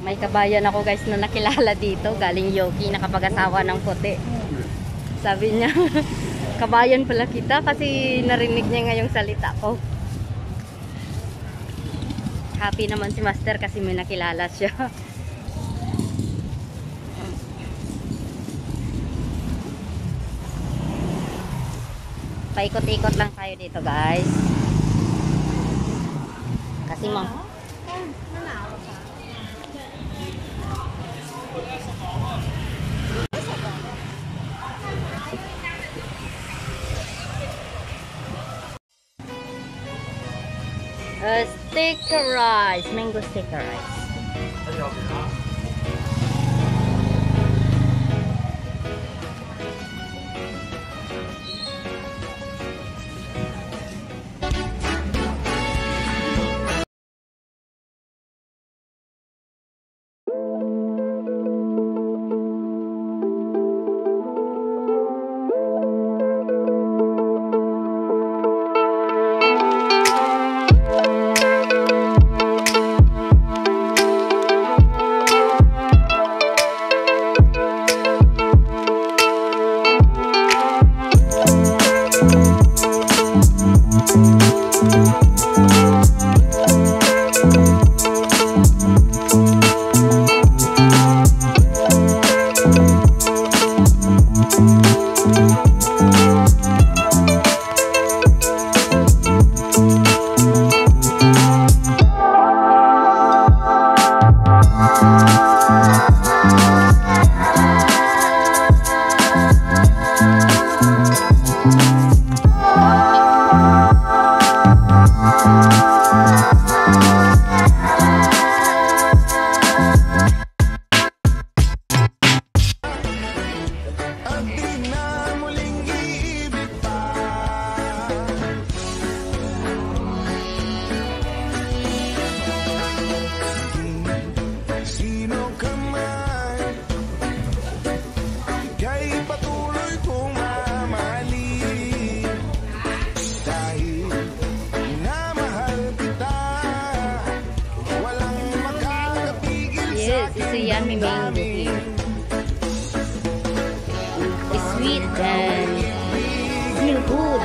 May kabayan ako guys na nakilala dito. Galing Yoki, nakapag-asawa ng puti. Sabi niya, kabayan pala kita kasi narinig niya ngayong salita ko. Happy naman si Master kasi may nakilala siya. Paikot-ikot lang tayo dito guys. Kasi sticker rice, mango sticker rice. Yummy mango here. It's sweet and feel good.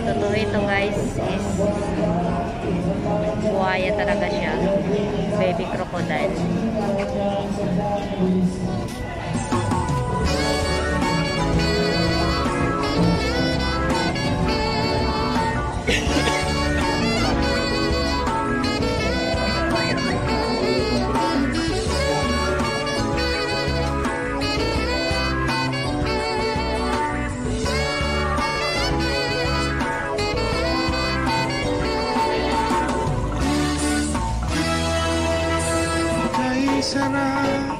Totoo ito guys, is buhaya talaga siya, baby crocodile. Sarap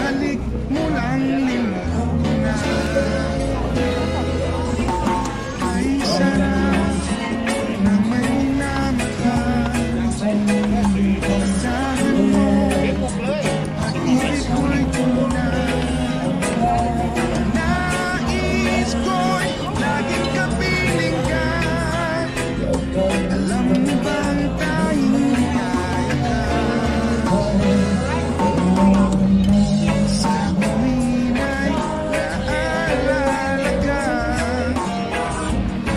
halik mo lang limuna. Ay sarap na may minamahal. Kasahan mo at ibig ko'y tunay. Nais ko'y laging kapiling ka. Alam mo bang tayong kaya ka? Sa tuwin ay naalala ka.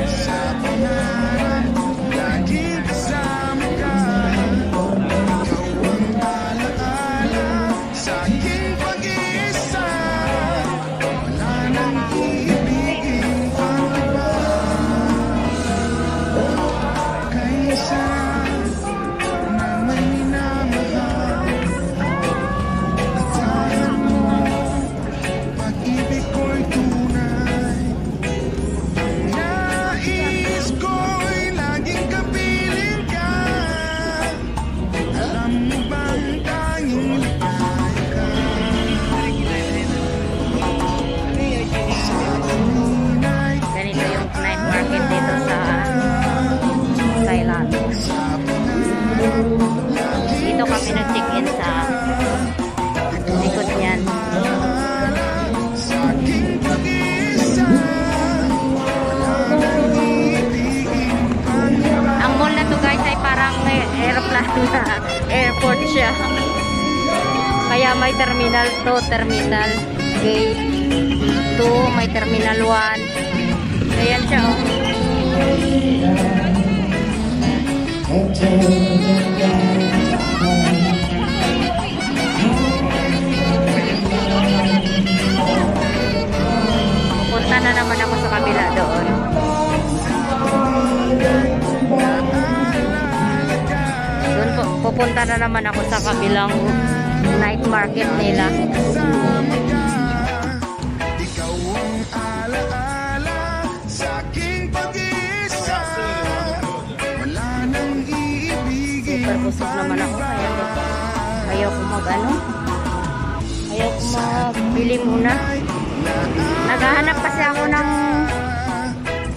Sa pangarap laging kasama ka. Ikaw ang alaala sa aking pag-iisa. Wala nang iibigin pang iba. Kaysa na may minamahal. Asahan mo, pag-ibig ko'y tunay. Nais ko'y laging kapiling ka. Alam mo bang tanging ligaya ka? Sa tuwin ay Ganito yung night market dito sa Thailand. Dito kami nag-check-in sa likod niyan. sa aking pag-iisa. Wala nang iibigin pang iba. Ang mall na to guys ay parang aeroplano na airport siya. Kaya may terminal 2, terminal gate 2, may terminal 1. Ayan siya oh. Pupunta na naman ako sa kabila doon. Doon po, pupunta na naman ako sa kabilang night market nila. Kasama ka. Ikaw ang alaala sa aking pag-iisa. Wala nang iibigin Super busog naman ako. Ayaw ko mag-ano. Ayaw ko magbili muna. Naghahanap kasi ako ng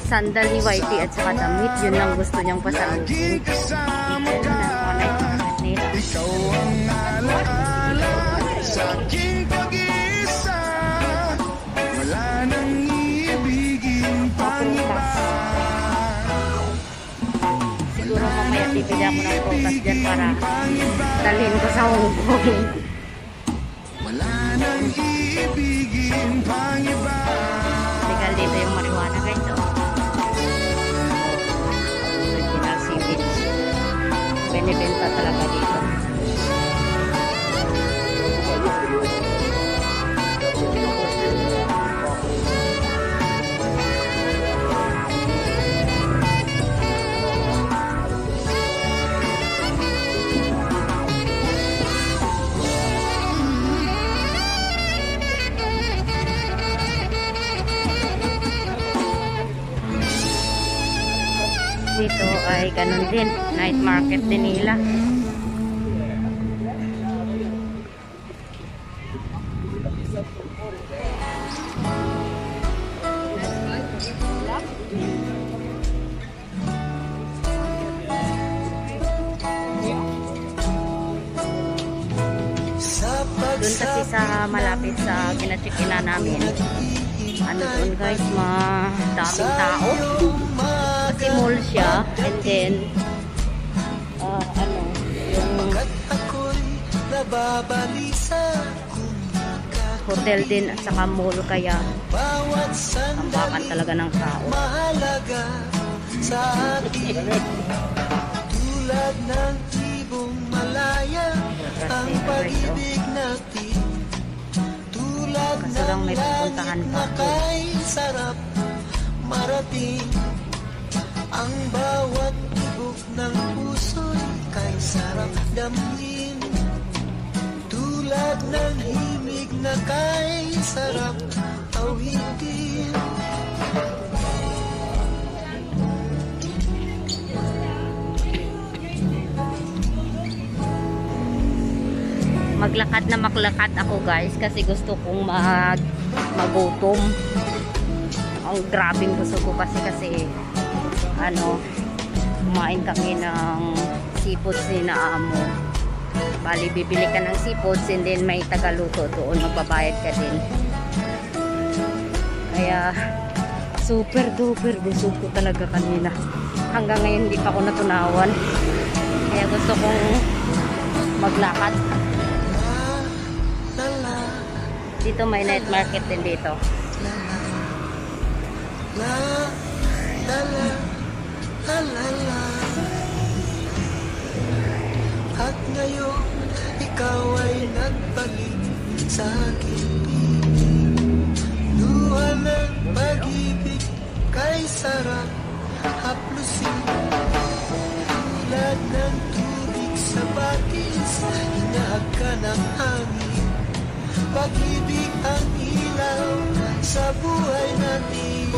sandal ni Whitey at saka damit. Yun lang gusto niyang pasalubong. kasama Dito ka. na sa night market nila. Ikaw ang alaala sa aking pag-iisa. Wala nang iibigin pang iba. Siguro mamaya bibili ako ng prutas dyan para dalhin ko sa Hong Kong. Wala nang iibigin pang iba. Legal dito yung marijuana guys. Oh. Original seaweed. Binibenta talaga dito. Dito ay ganun din. Night market din nila. Doon kasi sa malapit sa kinachikinan namin. Ano doon guys, daming tao. Kasi mall siya. And then, ano, yung hotel din at saka mall. Kaya, tambakan talaga ng tao. Mahalaga sa atin. Tulad ng ibong malaya ang pag-ibig natin. Tulad Kaso lang may pupuntahan pa. kay sarap marating. Ang bawat tibok ng puso'y kay sarap damhin. Tulad ng himig na kay sarap awitin. maglakad na maglakad ako guys kasi gusto kong magutom. Ang grabing gusto ko kasi ano, kumain kami ng seafoods ni na amo. Bali bibili ka ng seafoods and then may tagaluto doon, magbabayad ka din. Kaya super duper busog ko talaga kanina. Hanggang ngayon hindi pa ako natunawan. Kaya gusto kong maglakad. Dito may night market din dito. At ngayon ikaw ay nagbalik sa akin. Luha ng pag-ibig kay sarap haplusin. Tulad ng tubig sa batis, hinahag ka ng hangin. Pag-ibig ang ilaw sa buhay natin.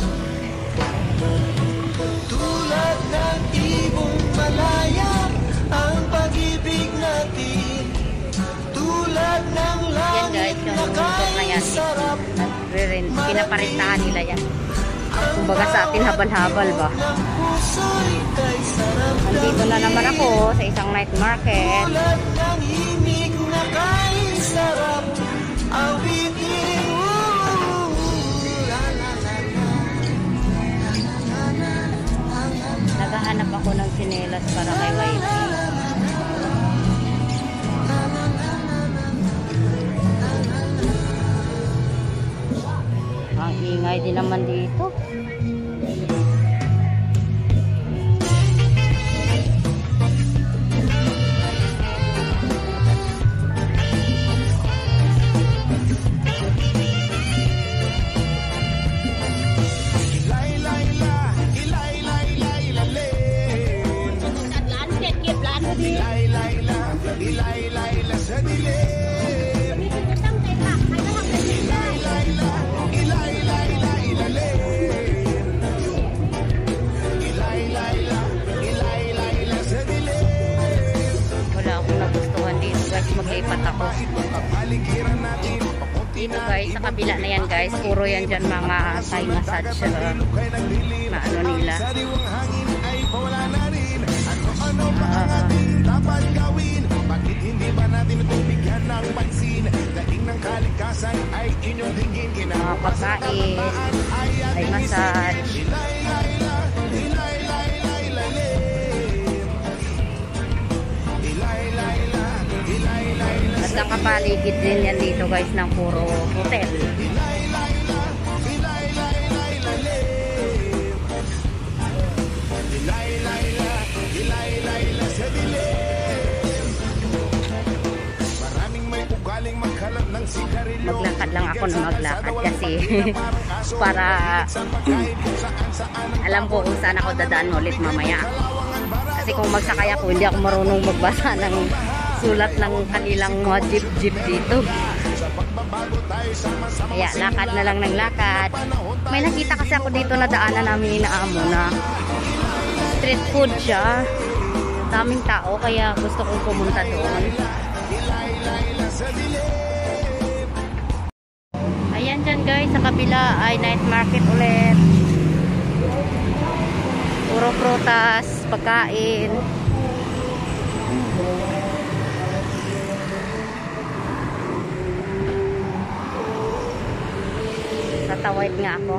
Tulad ng ibong malaya ang pag-ibig natin. Tulad ng Yan guys, langit yung na motor na yan. kay sarap. Pinaparintahan nila yan. Kumbaga sa atin habal-habal ba. Nandito na naman ako sa isang night market. Tulad ng himig na kay sarap. Awitin Naghahanap ako ng tsinelas para kay Whitey. Ang ingay din naman dito. Maglipat ako. Dito guys, sa kabila na yan guys, puro yan dyan mga Thai massage na ano nila. Bakit hindi ba natin itong bigyan ng pansin? Dating ng kalikasan ay inyong tingin. Mga pagkain, Thai massage. At nakapaligid din yan dito guys ng puro hotel. Maglakad lang ako na maglakad kasi para alam ko kung saan ako dadaan ulit mamaya. Kasi kung magsakay ako, hindi ako marunong magbasa ng sulat ng kanilang mga jeep dito. Kaya lakad na lang ng lakad. May nakita kasi ako dito na daanan namin na amo na street food siya. Daming tao kaya gusto kong pumunta doon. Ayan dyan guys, sa kabila ay night market ulit. Puro prutas, pagkain. Tatawid nga ako.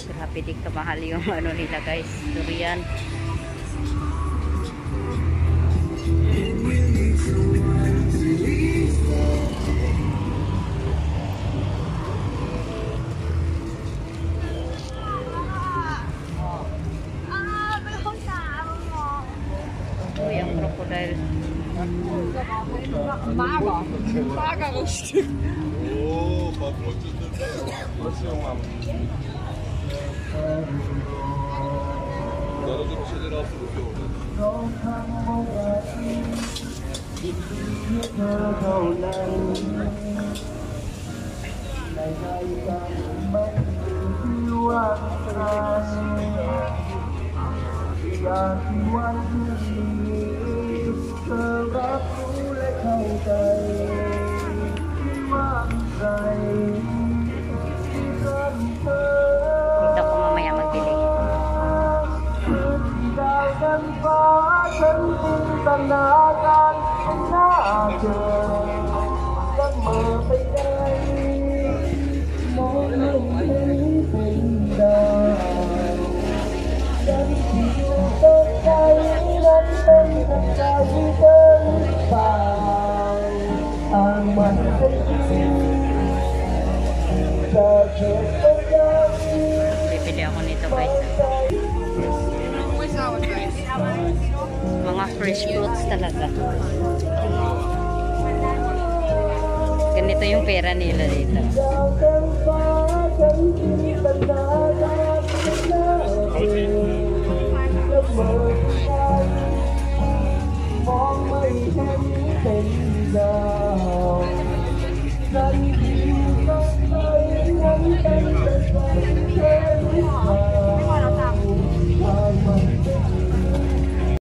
Grabe di kamahal yung ano nila guys, durian. Uy, ang crocodile. Mager. Mageres Stück. Oh, wat wordt het er? Wat is er, man? Dat is er al voor de joh. Dito ako mamaya magbili. Bibili ako nito guys. Mga fresh fruits talaga. Ganito yung pera nila dito.